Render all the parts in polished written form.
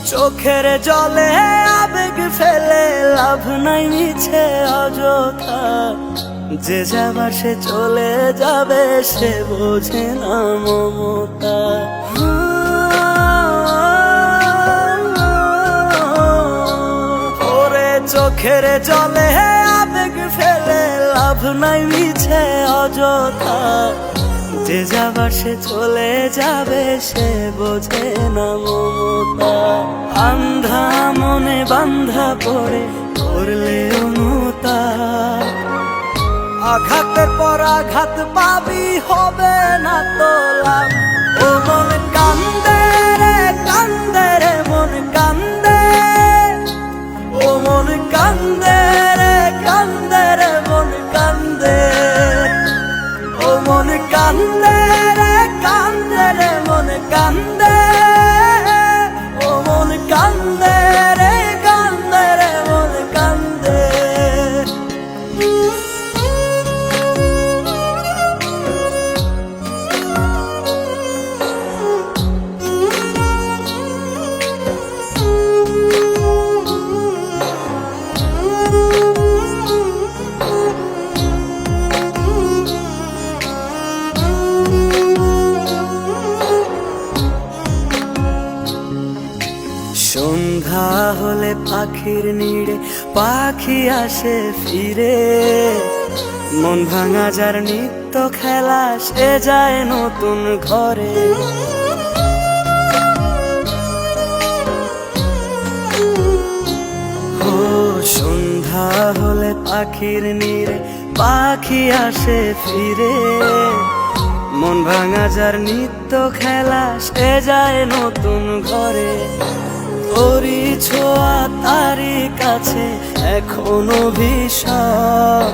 চোখের জলে আবেগ ফেলে লাভ নাই মিছে অযথা, যে যাবার সে চলে যাবে সে বোঝে না মমতা। ওরে চোখের জলে আবেগ ফেলে লাভ নাই মিছে অযথা, যে যাবার সে চলে যাবে সে বোঝে না মমতা। আন্ধা মনে বান্ধা পড়ে করলে অনুতা, আঘাতের পর আঘাত পাবি হবে না তো লাভ। ও মন কান্দে রে কান্দে রে মন কান্দে, ও মন কান্দে রে কান্দে রে মন কান্দে, ও মন কান্দে রে কান্দে রে মন কান্দে, ও মন কান্দে রে কান্দে রে মন কান্দে। সন্ধ্যা হলে পাখির নিড়ে পাখি আসে ফিরে, মন ভাঙা যার নিত্য খেলা সে যায় নতুন ঘরে। ও সন্ধ্যা হলে পাখির নিড়ে পাখি আসে ফিরে, মন ভাঙা যার নিত্য খেলা সে যায় নতুন ঘরে। তোরি ছোঁয়া তারি কাছে এখনো ভিসাব,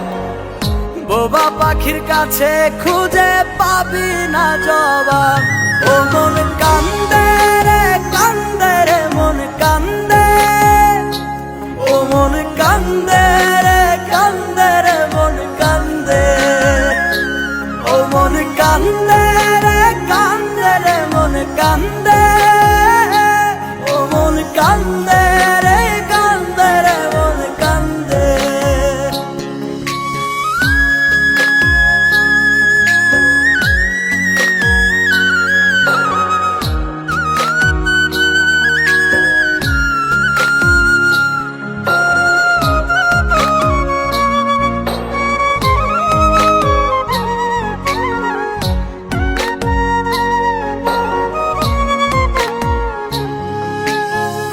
বোবা পাখির কাছে খুঁজে পাবি না জবাব। ও মন কান্দে রে কান্দে রে মন কান্দে, ও মন কান্দে রে কান্দে রে মন কান্দে, ও মন কান্দে রে কান্দে রে মন কান্দে, ও মন কান্দে রে কান্দে রে মন কান্দে।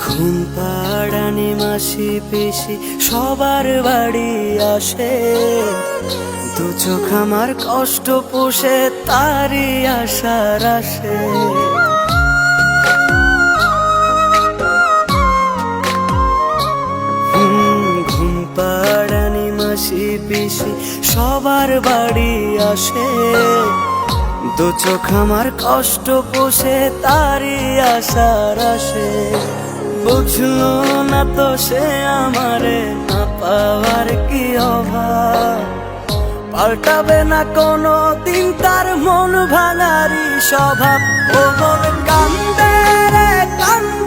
ঘুম পাড়ানি মাসি পিসি সবার বাড়ি আসে, দু চোখ আমার কষ্ট পোষে তারি আশার আসে। ঘুম পাড়ানি মাসি পিসি সবার বাড়ি আসে, দু চোখ আমার কষ্ট পোষে তারি আশার আসে। বুঝলো না তো সে আমারে না পাওয়ার কি অভাব, পাল্টাবে না কোনো দিন তার মন ভাঙারি স্বভাব। ও মন কান্দে রে কান্দে